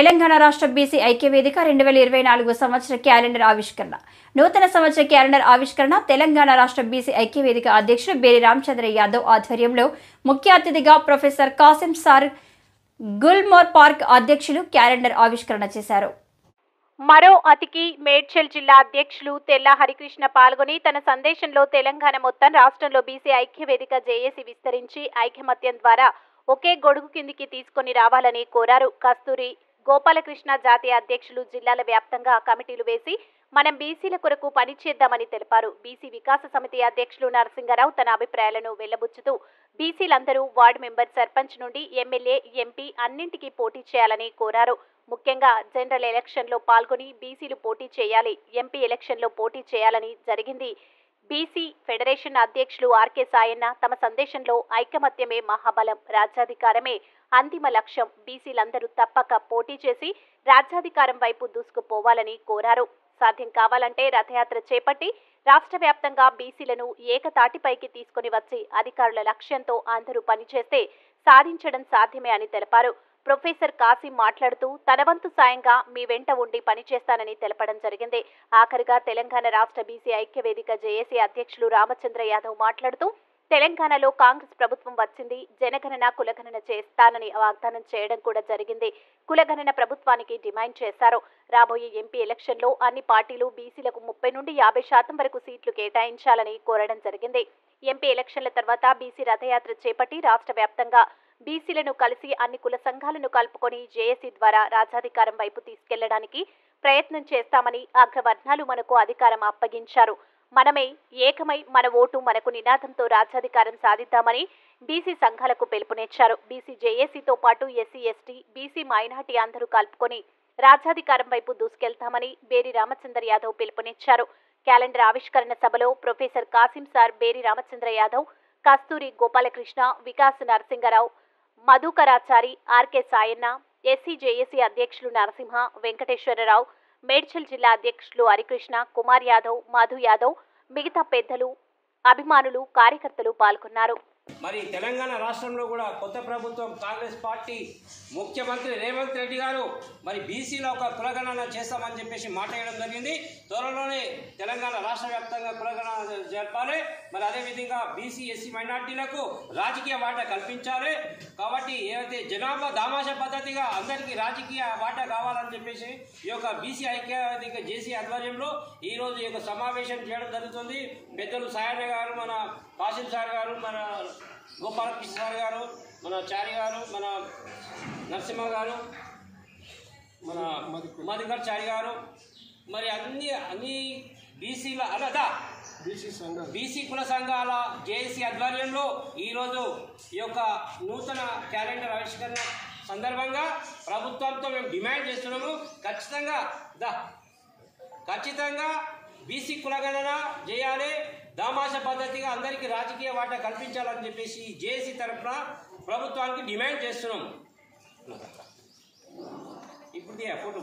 తెలంగాణ రాష్ట్ర బీసీ ఐక్యవేదిక 2024 సంవత్సర క్యాలెండర్ ఆవిష్కరణ. నూతన సంవత్సర క్యాలెండర్ ఆవిష్కరణ తెలంగాణ రాష్ట్ర బీసీ ఐక్యవేదిక అధ్యక్షుడు బేరి రామచంద్ర యాదవ్ ఆధ్వర్యంలో ముఖ్య అతిథిగా professor Kasim sir Gulmohar park అధ్యక్షులు క్యాలెండర్ ఆవిష్కరణ చేశారు. మరో అతిథి మేడ్చల్ జిల్లా అధ్యక్షులు తెల్లా హరికృష్ణ పాల్గొని తన సందేశంలో తెలంగాణ మొత్తం రాష్ట్రంలో బీసీ ఐక్యవేదిక జేఏసీ విస్తరించి ఐకమత్యం ద్వారా ఒకే గొడుగు కిందికి తీసుకొని రావాలని కోరారు. కస్తూరి గోపాలకృష్ణ జాతీయ అధ్యక్షులు జిల్లాల వ్యాప్తంగా కమిటీలు వేసి మనం బీసీల కొరకు పనిచేద్దామని తెలిపారు. బీసీ వికాస సమితి అధ్యక్షులు నరసింగరావు తన అభిప్రాయాలను వెల్లబుచ్చుతూ బీసీలందరూ వార్డు మెంబర్, సర్పంచ్ నుండి ఎమ్మెల్యే, ఎంపీ అన్నింటికీ పోటీ చేయాలని కోరారు. ముఖ్యంగా జనరల్ ఎలక్షన్లో పాల్గొని బీసీలు పోటీ చేయాలి, ఎంపీ ఎలక్షన్లో పోటీ చేయాలని జరిగింది. బీసీ ఫెడరేషన్ అధ్యక్షులు ఆర్కే సాయన్న తమ సందేశంలో ఐకమత్యమే మహాబలం, రాజ్యాధికారమే అంతిమ లక్ష్యం, బీసీలందరూ తప్పక పోటీ చేసి రాజ్యాధికారం వైపు దూసుకుపోవాలని కోరారు. సాధ్యం కావాలంటే రథయాత్ర చేపట్టి రాష్ట్ర వ్యాప్తంగా బీసీలను ఏకతాటిపైకి తీసుకుని వచ్చి అధికారుల లక్ష్యంతో అందరూ పనిచేస్తే సాధించడం సాధ్యమే అని తెలిపారు. ప్రొఫెసర్ కాసిం మాట్లాడుతూ తన వంతు సాయంగా మీ వెంట ఉండి పనిచేస్తానని తెలపడం జరిగింది. ఆఖరిగా తెలంగాణ రాష్ట్ర బీసీ ఐక్యవేదిక జేఏసీ అధ్యక్షులు రామచంద్ర యాదవ్ మాట్లాడుతూ తెలంగాణలో కాంగ్రెస్ ప్రభుత్వం వచ్చింది, జనగణన కులగణన చేస్తానని వాగ్దానం చేయడం కూడా జరిగింది. కులగణన ప్రభుత్వానికి డిమాండ్ చేశారు. రాబోయే ఎంపీ ఎలక్షన్లో అన్ని పార్టీలు బీసీలకు 30 నుండి 50% వరకు సీట్లు కేటాయించాలని కోరడం జరిగింది. ఎంపీ ఎలక్షన్ల తర్వాత బీసీ రథయాత్ర చేపట్టి రాష్ట్ర వ్యాప్తంగా బీసీలను కలిసి అన్ని కుల సంఘాలను కలుపుకొని జేఏసీ ద్వారా రాజ్యాధికారం వైపు తీసుకెళ్లడానికి ప్రయత్నం చేస్తామని, అగ్రవర్ణాలు మనకు అధికారం అప్పగించారు, మనమే ఏకమై మన ఓటు మనకు నినాదంతో రాజ్యాధికారం సాధిద్దామని బీసీ సంఘాలకు పిలుపునిచ్చారు. బీసీ జేఏసీతో పాటు ఎస్సీ, ఎస్టీ, బీసీ, మైనార్టీ అందరూ కలుపుకొని రాజ్యాధికారం వైపు దూసుకెళ్తామని బేరి రామచంద్ర యాదవ్ పిలుపునిచ్చారు. క్యాలెండర్ ఆవిష్కరణ సభలో professor Kasim sir, Beri Ramachandra Yadav, Kasturi Gopalakrishna, Vikas Narasingarao, Madhukarachari, RK Sayanna, SC JAC అధ్యక్షులు నరసింహ, వెంకటేశ్వరరావు, మేడ్చల్ జిల్లా అధ్యక్షులు హరికృష్ణ, కుమార్ యాదవ్, మధు యాదవ్, మిగతా పెద్దలు, అభిమానులు, కార్యకర్తలు పాల్గొన్నారు. మరి తెలంగాణ రాష్ట్రంలో కూడా కొత్త ప్రభుత్వం కాంగ్రెస్ పార్టీ ముఖ్యమంత్రి రేవంత్ రెడ్డి గారు మరి బీసీలో ఒక కులగణన చేస్తామని చెప్పేసి మాట వేయడం జరిగింది. త్వరలోనే తెలంగాణ రాష్ట్ర వ్యాప్తంగా కులగణన జరపాలి. మరి అదేవిధంగా బీసీ, ఎస్సీ, మైనార్టీలకు రాజకీయ వాటా కల్పించాలి. కాబట్టి ఏదైతే జనాభా దామాషా పద్ధతిగా అందరికీ రాజకీయ వాటా కావాలని చెప్పేసి ఈ యొక్క బీసీ ఐక్యవేదిక జేసీ ఆధ్వర్యంలో ఈరోజు ఈ యొక్క సమావేశం చేయడం జరుగుతుంది. పెద్దలు సాయన్న గారు, మన కాసిం సార్ గారు, మన గోపాలకృష్ణ సార్ గారు, మన చారి గారు, మన నరసింహ గారు, మన మధుకర్ చారి గారు, మరి అన్ని బీసీల అనదా బీసీ కుల సంఘాల జేఏసీ ఆధ్వర్యంలో ఈరోజు ఈ యొక్క నూతన క్యాలెండర్ ఆవిష్కరణ సందర్భంగా ప్రభుత్వంతో మేము డిమాండ్ చేస్తున్నాము. ఖచ్చితంగా బీసీ కులగణన చేయాలి, దామాష పద్ధతిగా అందరికీ రాజకీయ వాటా కల్పించాలని చెప్పేసి జేఏసీ తరఫున ప్రభుత్వానికి డిమాండ్ చేస్తున్నాము. ఇప్పుడు ఫోటో